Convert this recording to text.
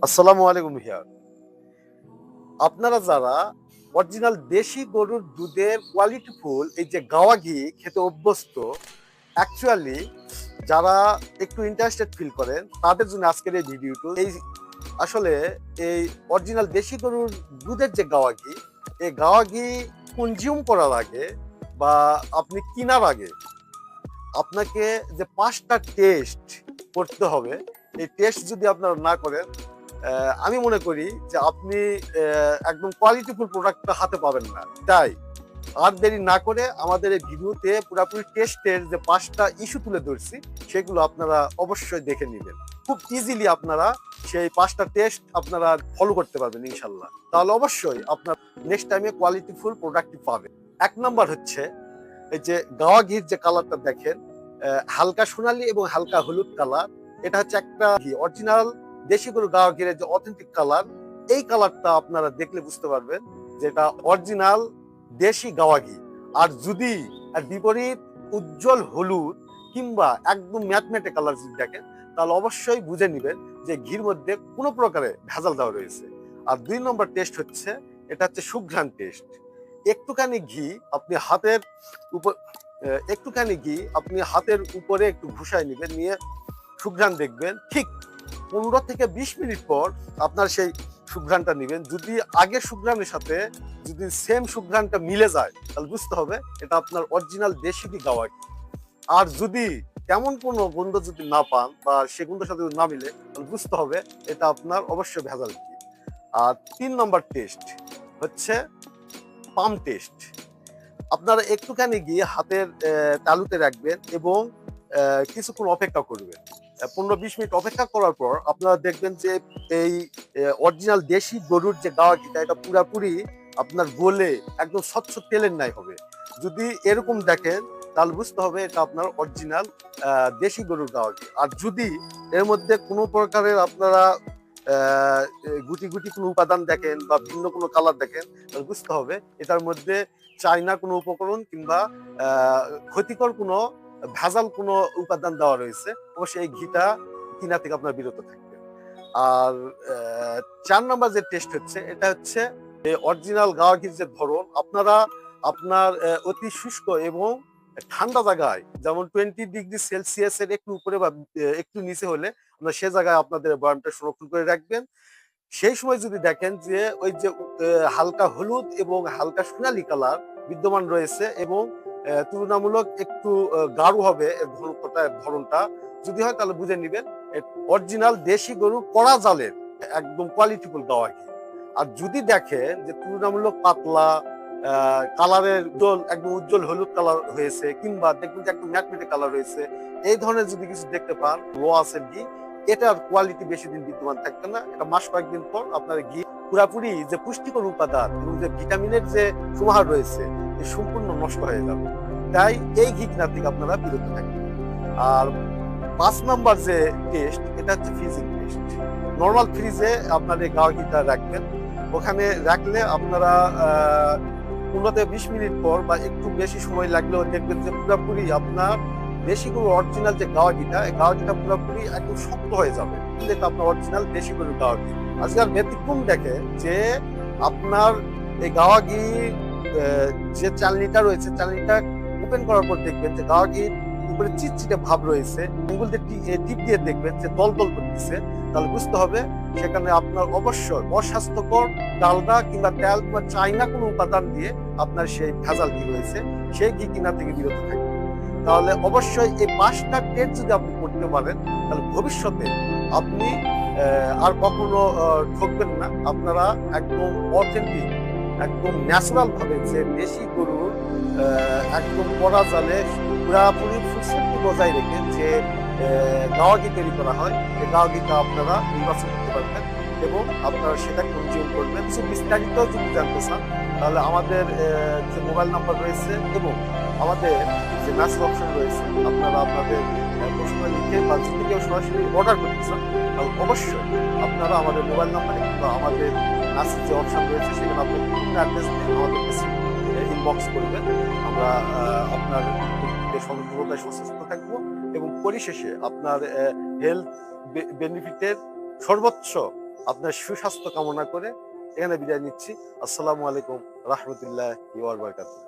আসসালামু আলাইকুম ভিউয়ার। আপনারা যারা অরিজিনাল দেশি গরুর দুধের কোয়ালিটিফুল এই যে গাওয়া ঘি খেতে অভ্যস্ত, অ্যাকচুয়ালি যারা একটু ইন্টারেস্টেড ফিল করেন তাদের জন্য আজকের এই ভিডিওটি। আসলে এই অরিজিনাল দেশি গরুর দুধের যে গাওয়া ঘি, এই গাওয়া ঘি কনজিউম করার আগে বা আপনি কেনার আগে আপনাকে যে ৫টা টেস্ট করতে হবে। এই টেস্ট যদি আপনারা না করেন, আমি মনে করি যে আপনি একদম কোয়ালিটিফুল প্রোডাক্টটা হাতে পাবেন না। তাই আর দেরি না করে আমাদের এই ভিডিওতে পুরোপুরি টেস্টের যে ৫টা ইস্যু তুলে ধরছি, সেগুলো আপনারা অবশ্যই দেখে নিবেন। খুব ইজিলি আপনারা সেই ৫টা টেস্ট আপনারা ফলো করতে পারবেন ইনশাল্লাহ। তাহলে অবশ্যই আপনার নেক্সট টাইমে কোয়ালিটিফুল প্রোডাক্টই পাবেন। ১ নাম্বার হচ্ছে এই যে গাওয়া ঘির যে কালারটা দেখেন, হালকা সোনালী এবং হালকা হলুদ কালার। এটা হচ্ছে একটা অরিজিনাল দেশি গরুর গাওয়া ঘিরের যে অথেন্টিক কালার। এই কালারটা আপনারা দেখলে বুঝতে পারবেন যেটা অরিজিনাল দেশি গাওয়া ঘি। আর যদি আর বিপরীত উজ্জ্বল হলুদ কিংবা একদম ম্যাটমেটে কালার যদি দেখেন, তাহলে অবশ্যই বুঝে নেবেন যে ঘির মধ্যে কোনো প্রকারে ভেজাল দেওয়া রয়েছে। আর ২ নম্বর টেস্ট হচ্ছে, এটা হচ্ছে সুঘ্রাণ টেস্ট। একটুখানি ঘি আপনি হাতের উপর উপরে একটু ঘুষায় নেবেন, নিয়ে সুঘ্রাণ দেখবেন। ঠিক ১৫ থেকে ২০ মিনিট পর আপনার সেই সুঘ্রাণটা নেবেন। যদি আগের সুঘ্রাণের সাথে যদি সেম সুঘ্রাণটা মিলে যায়, তাহলে বুঝতে হবে এটা আপনার অরিজিনাল দেশি গাওয়া ঘি। আর যদি তেমন কোনো গন্ধ যদি না পান বা সে গন্ধের সাথে না মিলে, তাহলে বুঝতে হবে এটা আপনার অবশ্যই ভেজাল ঘি। আর ৩ নম্বর টেস্ট হচ্ছে পাম টেস্ট। আপনারা একটুখানি গিয়ে হাতের তালুতে রাখবেন এবং কিছুক্ষণ অপেক্ষা করবেন। ১৫-২০ মিনিট অপেক্ষা করার পর আপনারা দেখবেন যে এই অরিজিনাল দেশি গরুর যে গাওয়া ঘিটা, এটা পুরাপুরি আপনার গলে একদম স্বচ্ছ তেলের ন্যায় হবে। যদি এরকম দেখেন, তাহলে বুঝতে হবে এটা আপনার অরিজিনাল দেশি গরুর গাওয়া ঘি। আর যদি এর মধ্যে কোনো প্রকারের আপনারা গুটি গুটি কোনো উপাদান দেখেন বা ভিন্ন কোনো কালার দেখেন, তাহলে বুঝতে হবে এটার মধ্যে চাইনা কোনো উপকরণ কিংবা ক্ষতিকর কোনো ভেজাল কোনো উপাদান দেওয়া রয়েছে। অবশ্যই এই ঘিটা কিনা থেকে আপনার বিরত থাকবেন। আর ৪ নম্বর যে টেস্ট হচ্ছে, এটা হচ্ছে অরিজিনাল গাওয়া ঘির যে ধরন। আপনারা আপনার অতি শুষ্ক এবং ঠান্ডা জায়গায়, যেমন 20°C এর একটু উপরে বা একটু নিচে হলে আপনার সে জায়গায় আপনাদের বয়ামটা সংরক্ষণ করে রাখবেন। সেই সময় যদি দেখেন যে ওই যে হালকা হলুদ এবং হালকা সোনালী কালার বিদ্যমান রয়েছে এবং তুলনামূলক একটু গাঢ় হবে এর ধরনটা, যদি হয় তাহলে বুঝে নিবেন অরিজিনাল দেশি গরু কড়া জালের একদম কোয়ালিটিফুল গাওয়া ঘি। আর যদি দেখেন যে তুলনামূলক পাতলা কালারের একদম উজ্জ্বল হলুদ কালার হয়েছে কিংবা দেখবেন যে একদম ম্যাটমেটে কালার হয়েছে, এই ধরনের যদি কিছু দেখতে পান লো আছে ঘি, এটার কোয়ালিটি বেশি দিন বিদ্যমান থাকবে না। এটা মাস কয়েকদিন পর আপনার ঘি পুরাপুরি যে পুষ্টিকর উপাদান এবং যে ভিটামিনের যে সমাহার রয়েছে, সম্পূর্ণ নষ্ট হয়ে যাবে। তাই এই ঘি কেনার থেকে আপনারা বিরত থাকবেন। আর ৫ নাম্বার যে টেস্ট, এটা হচ্ছে ফ্রিজিং টেস্ট। নর্মাল ফ্রিজে আপনার এই গাওয়া ঘিটা রাখবেন। ওখানে রাখলে আপনারা ১৫ থেকে ২০ মিনিট পর বা একটু বেশি সময় লাগলেও দেখবেন যে পুরোপুরি আপনার দেশি গরুর অরিজিনাল যে গাওয়া ঘিটা, এই গাওয়া ঘিটা পুরোপুরি একদম শক্ত হয়ে যাবে। এটা আপনার অরিজিনাল দেশি গরুর গাওয়া ঘি। আজকাল ব্যতিক্রম দেখে যে আপনার এই গাওয়া ঘি যে চালনিটা রয়েছে, চালনিটা ওপেন করার পর দেখবেন যে গাওয়া ঘির উপরে চিটচিটে ভাব রয়েছে। আঙ্গুল দিয়ে টিপ দিয়ে দেখবেন যে দলদল করতেছে, তাহলে বুঝতে হবে সেখানে আপনার অবশ্যই অস্বাস্থ্যকর ডালডা কিংবা তেল কিংবা চাইনা কোনো উপাদান দিয়ে আপনার সেই ভেজাল ঘি রয়েছে, সেই ঘি কিনা থেকে বিরত থাকবে। তাহলে অবশ্যই এই ৫টা টেস্ট যদি আপনি করতে পারেন, তাহলে ভবিষ্যতে আপনি আর কখনো ঠকবেন না। আপনারা একদম অথেন্টিক, একদম ন্যাচারাল ভাবে যে দেশি গরুর একদম কড়া জালে পুরাপুরি ফুলসেফটি বজায় রেখে যে গাওয়া ঘি তৈরি করা হয়, এই গাওয়া ঘিটা আপনারা নির্বাচন করতে পারবেন এবং আপনারা সেটা কনজিউম করবেন। কিছু বিস্তারিত যদি জানতে চান, তাহলে আমাদের যে মোবাইল নাম্বার রয়েছে এবং আমাদের যে মেসেজ অপশন রয়েছে, আপনারা আপনাদের প্রশ্ন লিখে বা যদি কেউ সরাসরি অর্ডার করতে চান, তাহলে অবশ্যই আপনারা আমাদের মোবাইল নাম্বারে কিংবা আমাদের মেসেজ যে অপশন রয়েছে সেখানে আপনার অ্যাড্রেস দিয়ে আমাদের ইনবক্স করবেন। আমরা আপনার সর্বদাই সুস্থ থাকবো এবং পরিশেষে আপনার হেলথ বেনিফিটের সর্বোচ্চ আপনার সুস্বাস্থ্য কামনা করে এখানে বিদায় নিচ্ছি। আসসালামু আলাইকুম রহমতুল্লাহ ওয়া বারাকাতুহু।